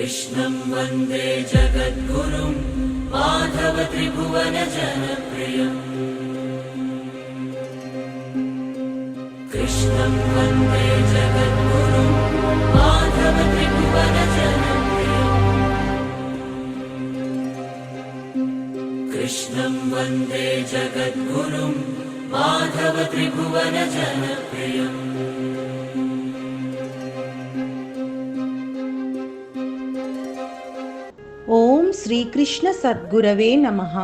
कृष्णं वन्दे जगद्गुरुं माधव त्रिभुवन जनप्रियम् कृष्णं वन्दे जगद्गुरुं माधव त्रिभुवन जनप्रियम् कृष्णं वन्दे जगद्गुरुं माधव त्रिभुवन जनप्रियम् ఓం శ్రీకృష్ణ సద్గురవే నమః.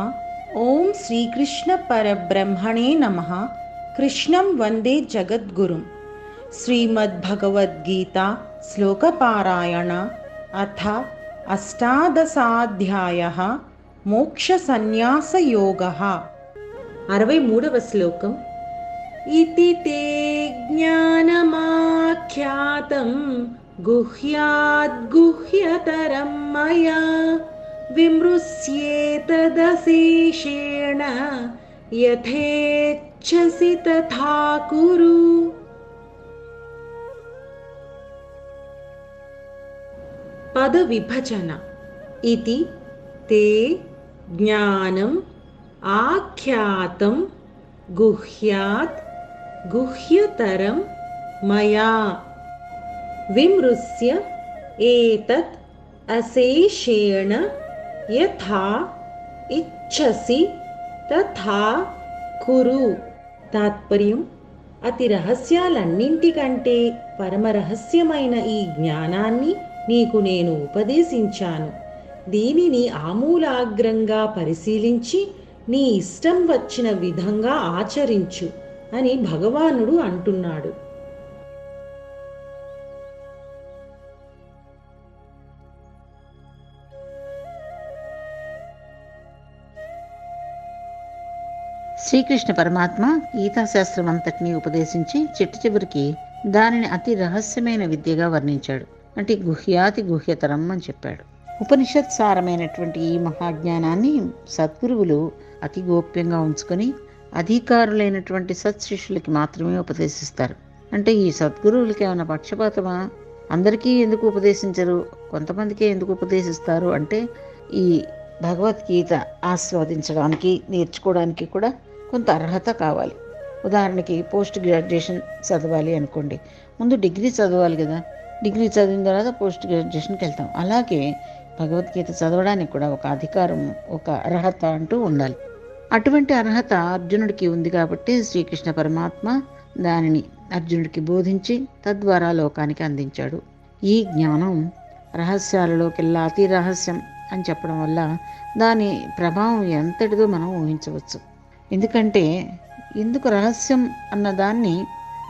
ఓం శ్రీకృష్ణ పరబ్రహ్మణే నమః. కృష్ణం వందే జగద్గురుం. శ్రీమద్భగవద్గీత శ్లోకపారాయణ అథ అష్టాదశాధ్యాయః మోక్ష సన్యాస యోగః. 63వ శ్లోకం. ఇతి తే జ్ఞానమాఖ్యాతం గుహ్యాద్గుహ్యతరం మయా విమృశ్యేతదశేషేణ యథేచ్ఛసి తథా కురు. పద విభజన. ఇది తే జ్ఞానం ఆఖ్యాతం గుహ్యాత్ గుహ్యతరం మయా విమృశ్య ఏతత్ అశేషేణ యథా ఇచ్ఛసి తథా కురు. తాత్పర్యం: అతి రహస్యాలన్నింటికంటే పరమరహస్యమైన ఈ జ్ఞానాన్ని నీకు నేను ఉపదేశించాను. దీనిని ఆమూలాగ్రంగా పరిశీలించి నీ ఇష్టం వచ్చిన విధంగా ఆచరించు అని భగవానుడు అంటున్నాడు. శ్రీకృష్ణ పరమాత్మ గీతాశాస్త్రం అంతటినీ ఉపదేశించి చివరికి దానిని అతి రహస్యమైన విద్యగా వర్ణించాడు. అంటే గుహ్యాతి గుహ్యతరం అని చెప్పాడు. ఉపనిషత్ సారమైనటువంటి ఈ మహాజ్ఞానాన్ని సద్గురువులు అతి గోప్యంగా ఉంచుకొని అధికారులైనటువంటి సత్శిష్యులకి మాత్రమే ఉపదేశిస్తారు. అంటే ఈ సద్గురువులకి ఏమైనా పక్షపాతమా? అందరికీ ఎందుకు ఉపదేశించరు, కొంతమందికే ఎందుకు ఉపదేశిస్తారు అంటే ఈ భగవద్గీత ఆస్వాదించడానికి నేర్చుకోవడానికి కూడా కొంత అర్హత కావాలి. ఉదాహరణకి పోస్ట్ గ్రాడ్యుయేషన్ చదవాలి అనుకోండి, ముందు డిగ్రీ చదవాలి కదా. డిగ్రీ చదివిన తర్వాత పోస్ట్ గ్రాడ్యుయేషన్కి వెళ్తాం. అలాగే భగవద్గీత చదవడానికి కూడా ఒక అధికారం, ఒక అర్హత అంటూ ఉండాలి. అటువంటి అర్హత అర్జునుడికి ఉంది కాబట్టి శ్రీకృష్ణ పరమాత్మ దానిని అర్జునుడికి బోధించి తద్వారా లోకానికి అందించాడు. ఈ జ్ఞానం రహస్యాలలోకెల్లా అతి రహస్యం అని చెప్పడం వల్ల దాని ప్రభావం ఎంతటిదో మనం ఊహించవచ్చు. ఎందుకంటే ఎందుకు రహస్యం అన్నదాన్ని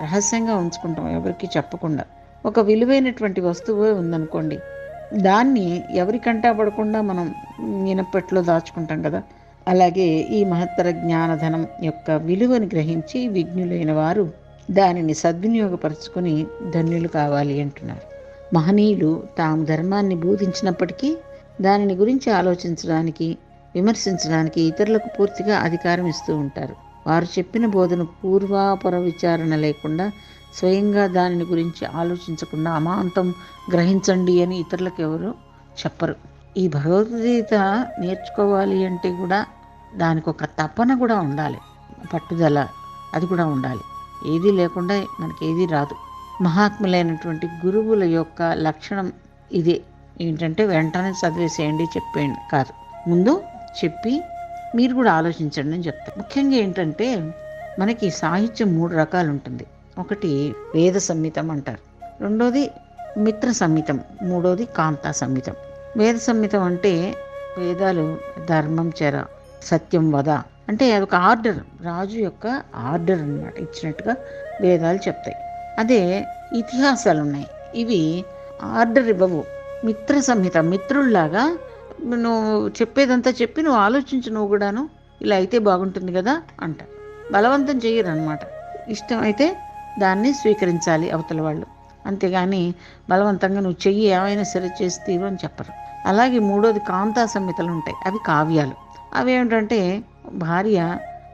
రహస్యంగా ఉంచుకుంటాం, ఎవరికి చెప్పకుండా. ఒక విలువైనటువంటి వస్తువు ఉందనుకోండి, దాన్ని ఎవరికంటా పడకుండా మనం ఇనపెట్లో దాచుకుంటాం కదా. అలాగే ఈ మహత్తర జ్ఞానధనం యొక్క విలువని గ్రహించి విజ్ఞులైన వారు దానిని సద్వినియోగపరుచుకొని ధన్యులు కావాలి అంటున్నారు. మహనీయులు తాము ధర్మాన్ని బోధించినప్పటికీ దానిని గురించి ఆలోచించడానికి, విమర్శించడానికి ఇతరులకు పూర్తిగా అధికారం ఇస్తూ ఉంటారు. వారు చెప్పిన బోధన పూర్వాపర విచారణ లేకుండా, స్వయంగా దానిని గురించి ఆలోచించకుండా అమాంతం గ్రహించండి అని ఇతరులకు ఎవరు చెప్పరు. ఈ భగవద్గీత నేర్చుకోవాలి అంటే కూడా దానికి ఒక తపన కూడా ఉండాలి, పట్టుదల అది కూడా ఉండాలి. ఏదీ లేకుండా మనకి ఏదీ రాదు. మహాత్ములైనటువంటి గురువుల యొక్క లక్షణం ఇదే. ఏంటంటే వెంటనే చదివేసేయండి, చెప్పేయండి కాదు, ముందు చెప్పి మీరు కూడా ఆలోచించండి అని చెప్తారు. ముఖ్యంగా ఏంటంటే మనకి సాహిత్యం 3 రకాలు ఉంటుంది. ఒకటి వేద సంహితం అంటారు, రెండోది మిత్ర సంహితం, మూడోది కాంతా సంహితం. వేద సంహితం అంటే వేదాలు ధర్మం చెర, సత్యం వద అంటే అదొక ఆర్డర్, రాజు యొక్క ఆర్డర్ అన్నమాట, ఇచ్చినట్టుగా వేదాలు చెప్తాయి. అదే ఇతిహాసాలు ఉన్నాయి, ఇవి ఆర్డర్ ఇవ్వవు. మిత్ర సంహిత మిత్రుల్లాగా నువ్వు చెప్పేదంతా చెప్పి నువ్వు ఆలోచించు, నువ్వు కూడాను ఇలా అయితే బాగుంటుంది కదా అంటారు. బలవంతం చెయ్యరు అనమాట. ఇష్టమైతే దాన్ని స్వీకరించాలి అవతల వాళ్ళు, అంతేగాని బలవంతంగా నువ్వు చెయ్యి ఏమైనా సరే చేసి తీరు అని చెప్పరు. అలాగే మూడోది కాంతా సంహితలు ఉంటాయి, అవి కావ్యాలు. అవి ఏమిటంటే భార్య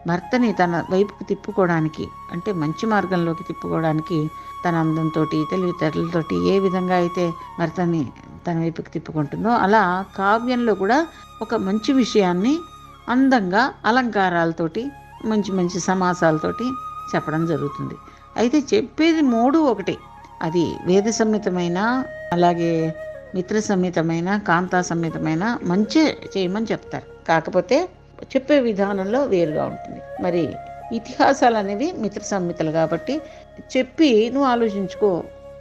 భర్తని తన వైపుకు తిప్పుకోవడానికి, అంటే మంచి మార్గంలోకి తిప్పుకోవడానికి తన అందంతో, తెలివితేటలతోటి ఏ విధంగా అయితే భర్తని తన వైపుకి తిప్పుకుంటుందో, అలా కావ్యంలో కూడా ఒక మంచి విషయాన్ని అందంగా అలంకారాలతోటి, మంచి మంచి సమాసాలతోటి చెప్పడం జరుగుతుంది. అయితే చెప్పేది మూడు ఒకటే. అది వేద సంహితమైన, అలాగే మిత్ర సంహితమైన, కాంతా సంహితమైన మంచి చేయమని చెప్తారు. కాకపోతే చెప్పే విధానంలో వేరుగా ఉంటుంది. మరి ఇతిహాసాలు అనేవి మిత్ర సంహితలు కాబట్టి చెప్పి నువ్వు ఆలోచించుకో,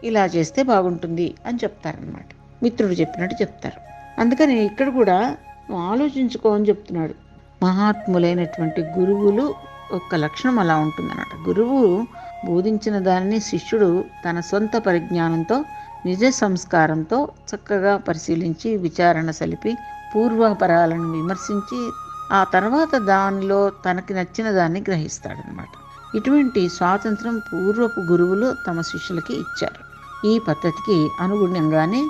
ఇలా చేస్తే బాగుంటుంది అని చెప్తారనమాట. మిత్రుడు చెప్పినట్టు చెప్తారు. అందుకని ఇక్కడ కూడా నువ్వు ఆలోచించుకో అని చెప్తున్నాడు. మహాత్ములైనటువంటి గురువులు ఒక్క లక్షణం అలా ఉంటుందన్నమాట. గురువు బోధించిన దానిని శిష్యుడు తన సొంత పరిజ్ఞానంతో, నిజ సంస్కారంతో చక్కగా పరిశీలించి, విచారణ సలిపి, పూర్వపరాలను విమర్శించి, ఆ తర్వాత దానిలో తనకి నచ్చిన దాన్ని గ్రహిస్తాడనమాట. ఇటువంటి స్వాతంత్రం పూర్వపు గురువులు తమ శిష్యులకి ఇచ్చారు. ఈ పద్ధతికి అనుగుణంగానే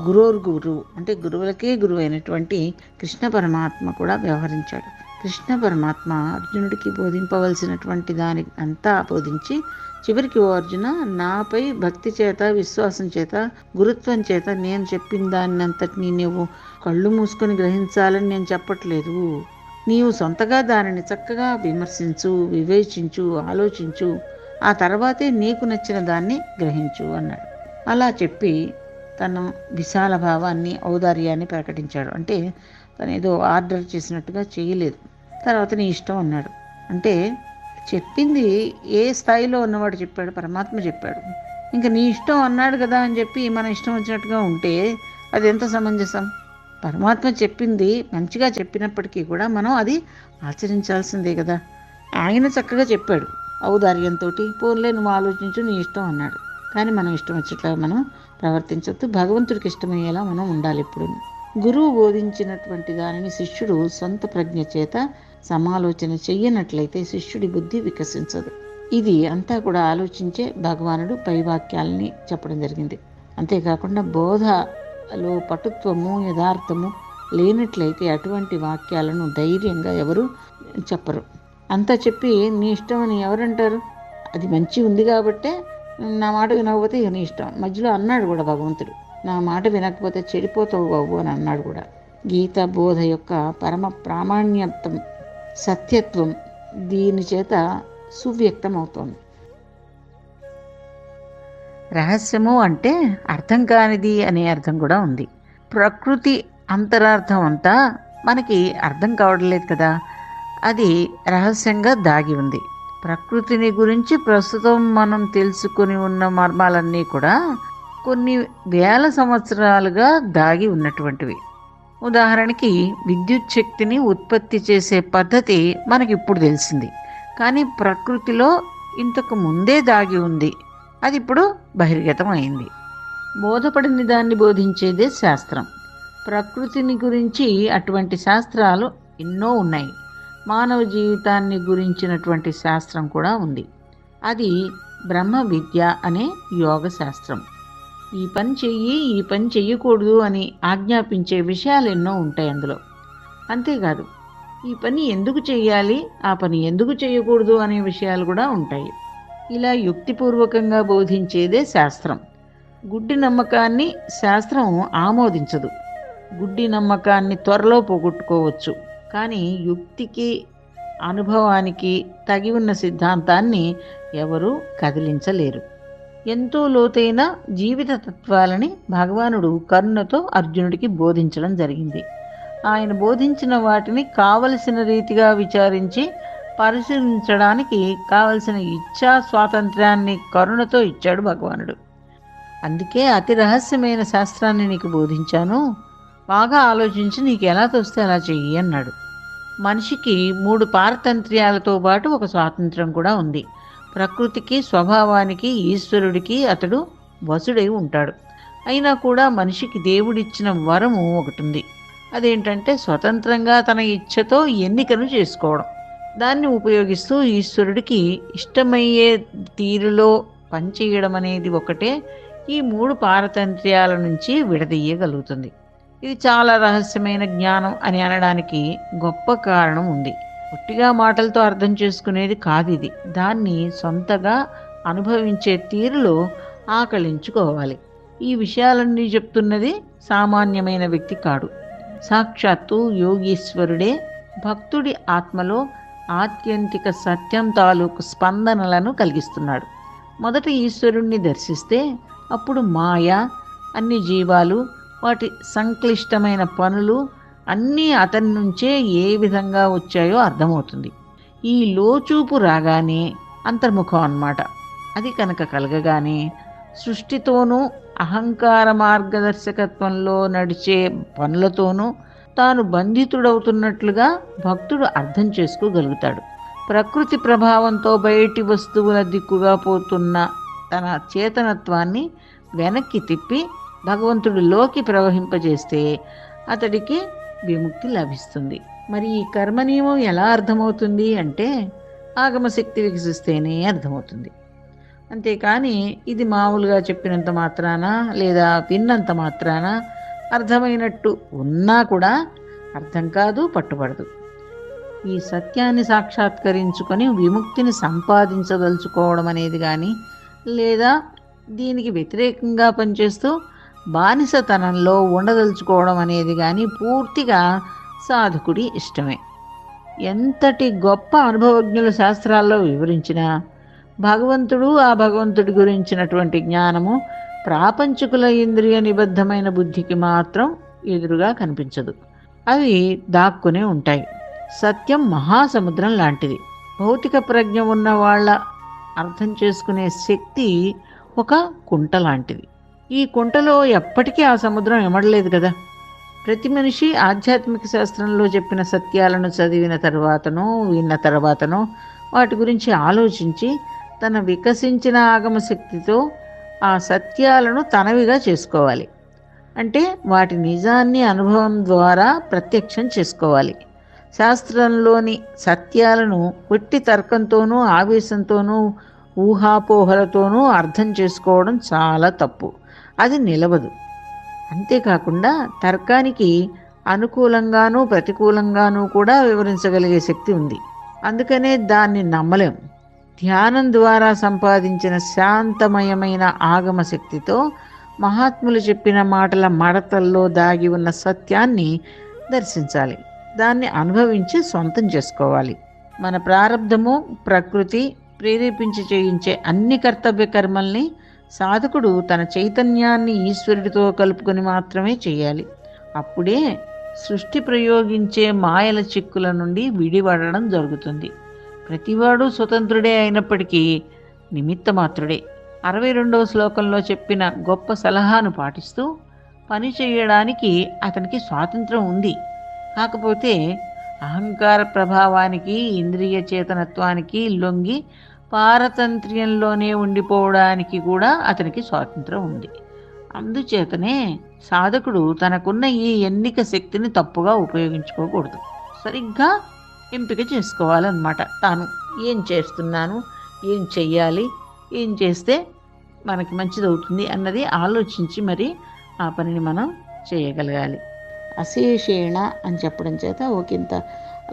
గురువు అంటే గురువులకే గురువు అయినటువంటి కృష్ణ పరమాత్మ కూడా వ్యవహరించాడు. కృష్ణ పరమాత్మ అర్జునుడికి బోధింపవలసినటువంటి దాని అంతా బోధించి చివరికి, ఓ అర్జున, నాపై భక్తి చేత, విశ్వాసం చేత, గురుత్వం చేత నేను చెప్పిన దాన్ని అంతటినీ నీవు కళ్ళు మూసుకొని గ్రహించాలని నేను చెప్పట్లేదు. నీవు సొంతగా దానిని చక్కగా విమర్శించు, వివేచించు, ఆలోచించు, ఆ తర్వాతే నీకు నచ్చిన దాన్ని గ్రహించు అన్నాడు. అలా చెప్పి తన విశాల భావాన్ని, ఔదార్యాన్ని ప్రకటించాడు. అంటే తను ఏదో ఆర్డర్ చేసినట్టుగా చేయలేదు. తర్వాత నీ ఇష్టం అన్నాడు. అంటే చెప్పింది ఏ స్థాయిలో ఉన్నవాడు చెప్పాడు? పరమాత్మ చెప్పాడు. ఇంకా నీ ఇష్టం అన్నాడు కదా అని చెప్పి మన ఇష్టం వచ్చినట్టుగా ఉంటే అది ఎంత సమంజసం? పరమాత్మ చెప్పింది మంచిగా చెప్పినప్పటికీ కూడా మనం అది ఆచరించాల్సిందే కదా. ఆయన చక్కగా చెప్పాడు ఔదార్యంతో, పోన్లే నువ్వు ఆలోచించు, నీ ఇష్టం అన్నాడు. కానీ మనం ఇష్టం వచ్చేట్లా మనం ప్రవర్తించొద్దు. భగవంతుడికి ఇష్టమయ్యేలా మనం ఉండాలి ఎప్పుడు. గురువు బోధించినటువంటి దానిని శిష్యుడు సొంత ప్రజ్ఞ చేత సమాలోచన చెయ్యనట్లయితే శిష్యుడి బుద్ధి వికసించదు. ఇది అంతా కూడా ఆలోచించే భగవానుడు పై వాక్యాలని చెప్పడం జరిగింది. అంతేకాకుండా బోధలో పటుత్వము, యథార్థము లేనట్లయితే అటువంటి వాక్యాలను ధైర్యంగా ఎవరు చెప్పరు. అంతా చెప్పి నీ ఇష్టం అని ఎవరంటారు? అది మంచి ఉంది కాబట్టే నా మాట వినకపోతే నీ ఇష్టం. మధ్యలో అన్నాడు కూడా భగవంతుడు, నా మాట వినకపోతే చెడిపోతావు బాబు అని అన్నాడు కూడా. గీత బోధ యొక్క పరమ ప్రామాణ్యత్వం, సత్యత్వం దీని చేత సువ్యక్తం అవుతోంది. రహస్యము అంటే అర్థం కానిది అనే అర్థం కూడా ఉంది. ప్రకృతి అంతరార్థం అంతా మనకి అర్థం కావట్లేదు కదా, అది రహస్యంగా దాగి ఉంది. ప్రకృతిని గురించి ప్రస్తుతం మనం తెలుసుకుని ఉన్న మర్మాలన్నీ కూడా కొన్ని వేల సంవత్సరాలుగా దాగి ఉన్నటువంటివి. ఉదాహరణకి విద్యుత్ శక్తిని ఉత్పత్తి చేసే పద్ధతి మనకి ఇప్పుడు తెలిసింది, కానీ ప్రకృతిలో ఇంతకు ముందే దాగి ఉంది. అది ఇప్పుడు బహిర్గతం అయింది. బోధపడిన దాన్ని బోధించేదే శాస్త్రం. ప్రకృతిని గురించి అటువంటి శాస్త్రాలు ఎన్నో ఉన్నాయి. మానవ జీవితాన్ని గురించినటువంటి శాస్త్రం కూడా ఉంది. అది బ్రహ్మ విద్య అనే యోగ శాస్త్రం. ఈ పని చెయ్యి, ఈ పని చెయ్యకూడదు అని ఆజ్ఞాపించే విషయాలు ఎన్నో ఉంటాయి అందులో. అంతేకాదు, ఈ పని ఎందుకు చెయ్యాలి, ఆ పని ఎందుకు చేయకూడదు అనే విషయాలు కూడా ఉంటాయి. ఇలా యుక్తిపూర్వకంగా బోధించేదే శాస్త్రం. గుడ్డి నమ్మకాన్ని శాస్త్రం ఆమోదించదు. గుడ్డి నమ్మకాన్ని త్వరలో పోగొట్టుకోవచ్చు, కానీ యుక్తికి, అనుభవానికి తగి ఉన్న సిద్ధాంతాన్ని ఎవరూ కదిలించలేరు. ఎంతో లోతైన జీవిత తత్వాలని భగవానుడు కరుణతో అర్జునుడికి బోధించడం జరిగింది. ఆయన బోధించిన వాటిని కావలసిన రీతిగా విచారించి పరిశీలించడానికి కావలసిన ఇచ్ఛా స్వాతంత్ర్యాన్ని కరుణతో ఇచ్చాడు భగవానుడు. అందుకే అతి రహస్యమైన శాస్త్రాన్ని నీకు బోధించాను, బాగా ఆలోచించి నీకు ఎలా తోస్తే అలా చెయ్యి అన్నాడు. మనిషికి 3 పారతంత్ర్యాలతో పాటు ఒక స్వాతంత్రం కూడా ఉంది. ప్రకృతికి, స్వభావానికి, ఈశ్వరుడికి అతడు వసుడై ఉంటాడు. అయినా కూడా మనిషికి దేవుడిచ్చిన వరము ఒకటి ఉంది. అదేంటంటే స్వతంత్రంగా తన ఇచ్ఛతో ఎన్నికను చేసుకోవడం. దాన్ని ఉపయోగిస్తూ ఈశ్వరుడికి ఇష్టమయ్యే తీరులో పనిచేయడం అనేది ఒకటే ఈ 3 పారతంత్ర్యాల నుంచి విడదీయగలుగుతుంది. ఇది చాలా రహస్యమైన జ్ఞానం అని అనడానికి గొప్ప కారణం ఉంది. ఒట్టిగా మాటలతో అర్థం చేసుకునేది కాదు ఇది. దాన్ని సొంతగా అనుభవించే తీరులో ఆకళించుకోవాలి. ఈ విషయాలన్నీ చెప్తున్నది సామాన్యమైన వ్యక్తి కాడు. సాక్షాత్తు యోగీశ్వరుడే భక్తుడి ఆత్మలో ఆత్యంతిక సత్యం తాలూకు స్పందనలను కలిగిస్తున్నాడు. మొదట ఈశ్వరుణ్ణి దర్శిస్తే అప్పుడు మాయ, అన్ని జీవాలు, వాటి సంక్లిష్టమైన పనులు అన్నీ అతని నుంచే ఏ విధంగా వచ్చాయో అర్థమవుతుంది. ఈ లోచూపు రాగానే అంతర్ముఖం అన్నమాట. అది కనుక కలగగానే సృష్టితోనూ అహంకార మార్గదర్శకత్వంలో నడిచే పనులతోనూ తాను బంధితుడవుతున్నట్లుగా భక్తుడు అర్థం చేసుకోగలుగుతాడు. ప్రకృతి ప్రభావంతో బయటి వస్తువుల దిక్కుగా పోతున్న తన చేతనత్వాన్ని వెనక్కి తిప్పి భగవంతుడిలోకి ప్రవహింపజేస్తే అతడికి విముక్తి లభిస్తుంది. మరి ఈ కర్మ నియమం ఎలా అర్థమవుతుంది అంటే ఆగమశక్తి వికసిస్తేనే అర్థమవుతుంది. అంతేకాని ఇది మామూలుగా చెప్పినంత మాత్రాన లేదా విన్నంత మాత్రాన అర్థమైనట్టు ఉన్నా కూడా అర్థం కాదు, పట్టుబడదు. ఈ సత్యాన్ని సాక్షాత్కరించుకొని విముక్తిని సంపాదించదలుచుకోవడం అనేది కానీ లేదా దీనికి వ్యతిరేకంగా పనిచేస్తూ బానిసతనంలో ఉండదలుచుకోవడం అనేది కానీ పూర్తిగా సాధకుడి ఇష్టమే. ఎంతటి గొప్ప అనుభవజ్ఞుల శాస్త్రాల్లో వివరించినా భగవంతుడు, ఆ భగవంతుడి గురించినటువంటి జ్ఞానము ప్రాపంచికుల ఇంద్రియ నిబద్ధమైన బుద్ధికి మాత్రం ఎదురుగా కనిపించదు. అవి దాక్కునే ఉంటాయి. సత్యం మహాసముద్రం లాంటిది. భౌతిక ప్రజ్ఞ ఉన్న వాళ్ళ అర్థం చేసుకునే శక్తి ఒక కుంట లాంటిది. ఈ కుంటలో ఎప్పటికీ ఆ సముద్రం ఎమడలేదు కదా. ప్రతి మనిషి ఆధ్యాత్మిక శాస్త్రంలో చెప్పిన సత్యాలను చదివిన తర్వాతనో విన్న తర్వాతనో వాటి గురించి ఆలోచించి తన వికసించిన ఆగమశక్తితో ఆ సత్యాలను తనవిగా చేసుకోవాలి. అంటే వాటి నిజాన్ని అనుభవం ద్వారా ప్రత్యక్షం చేసుకోవాలి. శాస్త్రంలోని సత్యాలను ఒట్టి తర్కంతోనూ ఆవేశంతోనూ ఊహాపోహలతోనూ అర్థం చేసుకోవడం చాలా తప్పు. అది నిలవదు. అంతేకాకుండా తర్కానికి అనుకూలంగానూ ప్రతికూలంగానూ కూడా వివరించగలిగే శక్తి ఉంది. అందుకనే దాన్ని నమ్మలేం. ధ్యానం ద్వారా సంపాదించిన శాంతమయమైన ఆగమ శక్తితో మహాత్ములు చెప్పిన మాటల మడతల్లో దాగి ఉన్న సత్యాన్ని దర్శించాలి. దాన్ని అనుభవించి సొంతం చేసుకోవాలి. మన ప్రారబ్ధము, ప్రకృతి ప్రేరేపించి చేయించే అన్ని కర్తవ్య కర్మల్ని సాధకుడు తన చైతన్యాన్ని ఈశ్వరుడితో కలుపుకొని మాత్రమే చేయాలి. అప్పుడే సృష్టి ప్రయోగించే మాయల చిక్కుల నుండి విడిపడడం జరుగుతుంది. ప్రతివాడు స్వతంత్రుడే అయినప్పటికీ నిమిత్తమాత్రుడే. 62వ శ్లోకంలో చెప్పిన గొప్ప సలహాను పాటిస్తూ పని చేయడానికి అతనికి స్వాతంత్రం ఉంది. కాకపోతే అహంకార ప్రభావానికి, ఇంద్రియ చేతనత్వానికి లొంగి పారతంత్ర్యంలోనే ఉండిపోవడానికి కూడా అతనికి స్వాతంత్రం ఉంది. అందుచేతనే సాధకుడు తనకున్న ఈ ఎన్నిక శక్తిని తప్పుగా ఉపయోగించుకోకూడదు. సరిగ్గా ఎంపిక చేసుకోవాలన్నమాట. తాను ఏం చేస్తున్నాను, ఏం చెయ్యాలి, ఏం చేస్తే మనకి మంచిదవుతుంది అన్నది ఆలోచించి మరి ఆ పనిని మనం చేయగలగాలి. అశేషేణ అని చెప్పడం చేత ఒకంత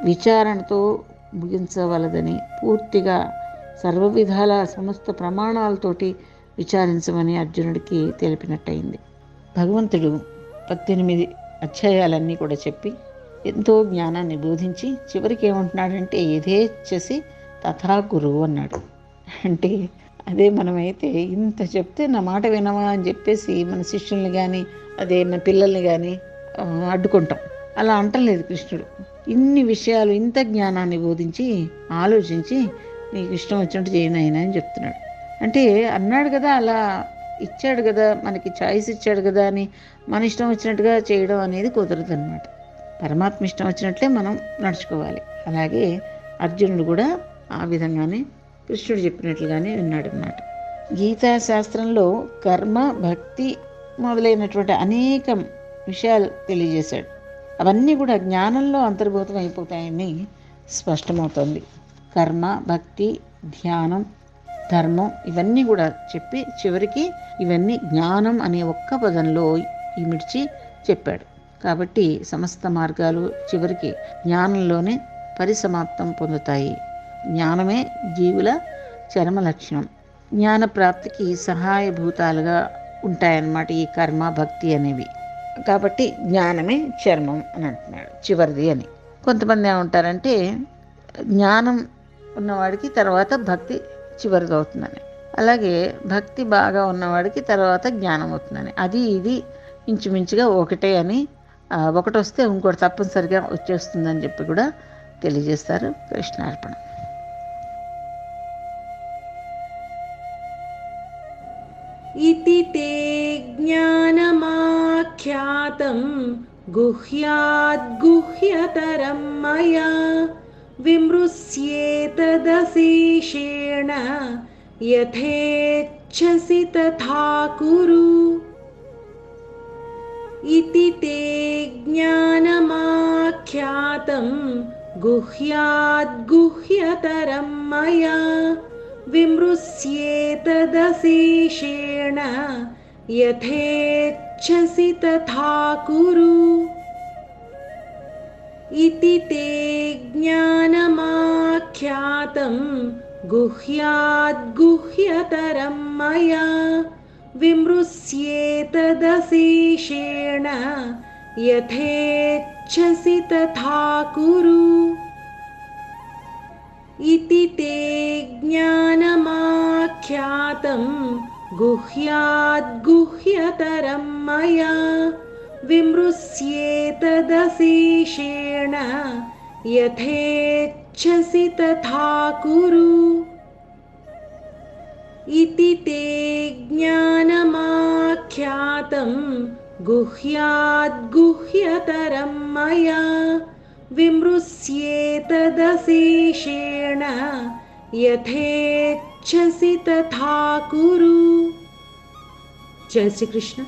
విచారణతో ముగించవలదని పూర్తిగా సర్వ విధాల సమస్త ప్రమాణాలతోటి విచారించమని అర్జునుడికి తెలిపినట్టయింది. భగవంతుడు 18 అధ్యాయాలన్నీ కూడా చెప్పి ఎంతో జ్ఞానాన్ని బోధించి చివరికి ఏమంటున్నాడంటే యథేచ్ఛసి తథా కురు అన్నాడు. అంటే అదే మనమైతే ఇంత చెప్తే నా మాట వినమా అని చెప్పేసి మన శిష్యుల్ని కానీ అదే నా పిల్లల్ని కానీ అడ్డుకుంటాం. అలా అంటలేదు కృష్ణుడు. ఇన్ని విషయాలు, ఇంత జ్ఞానాన్ని బోధించి ఆలోచించి నీకు ఇష్టం వచ్చినట్టు చేయనైనా అని చెప్తున్నాడు. అంటే అన్నాడు కదా, అలా ఇచ్చాడు కదా, మనకి చాయిస్ ఇచ్చాడు కదా అని మన ఇష్టం వచ్చినట్టుగా చేయడం అనేది కుదరదు అనమాట. పరమాత్మ ఇష్టం వచ్చినట్లే మనం నడుచుకోవాలి. అలాగే అర్జునుడు కూడా ఆ విధంగానే కృష్ణుడు చెప్పినట్లుగానే విన్నాడన్నమాట. గీతా శాస్త్రంలో కర్మ, భక్తి మొదలైనటువంటి అనేక విషయాలు తెలియజేశాడు. అవన్నీ కూడా జ్ఞానంలో అంతర్భూతం అయిపోతాయని స్పష్టమవుతుంది. కర్మ, భక్తి, ధ్యానం, ధర్మం ఇవన్నీ కూడా చెప్పి చివరికి ఇవన్నీ జ్ఞానం అనే ఒక్క పదంలో ఇమిడ్చి చెప్పాడు. కాబట్టి సమస్త మార్గాలు చివరికి జ్ఞానంలోనే పరిసమాప్తం పొందుతాయి. జ్ఞానమే జీవుల చరమ లక్షణం. జ్ఞాన ప్రాప్తికి సహాయభూతాలుగా ఉంటాయన్నమాట ఈ కర్మ, భక్తి అనేవి. కాబట్టి జ్ఞానమే చర్మం అని అంటున్నాడు, చివరిది అని. కొంతమంది ఏమంటారంటే జ్ఞానం ఉన్నవాడికి తర్వాత భక్తి చివరిది అవుతుందని, అలాగే భక్తి బాగా ఉన్నవాడికి తర్వాత జ్ఞానం అవుతుందని. అది ఇది ఇంచుమించుగా ఒకటే అని, ఒకటి వస్తే ఇంకోటి తప్పనిసరిగా వచ్చేస్తుందని చెప్పి కూడా తెలియజేస్తారు. కృష్ణార్పణ. इति ते ज्ञानमाख्यातं गुह्याद्गुह्यतरं मया विमृश्येतदशेषेण यथेच्छसि तथा कुरु. इति ते ज्ञानमाख्यातं गुह्याद्गुह्यतरं मया विमृश्येतदशेषेण यथेच्छसि तथा कुरु. इति ते ज्ञानमाख्यातं गुह्याद्गुह्यतरं मया विमृश्येतदशेषेण यथेच्छसि तथा कुरु. इति ते ज्ञानमाख्यातं गुह्याद्गुह्यतरं मया विमृश्येतदशेषेण यथेच्छसि तथा कुरु. इति ते ज्ञानमाख्यातं गुह्याद्गुह्यतरं मया विमृश्येतदशेषेण यथेच्छसि तथा कुरु. जय श्री कृष्ण.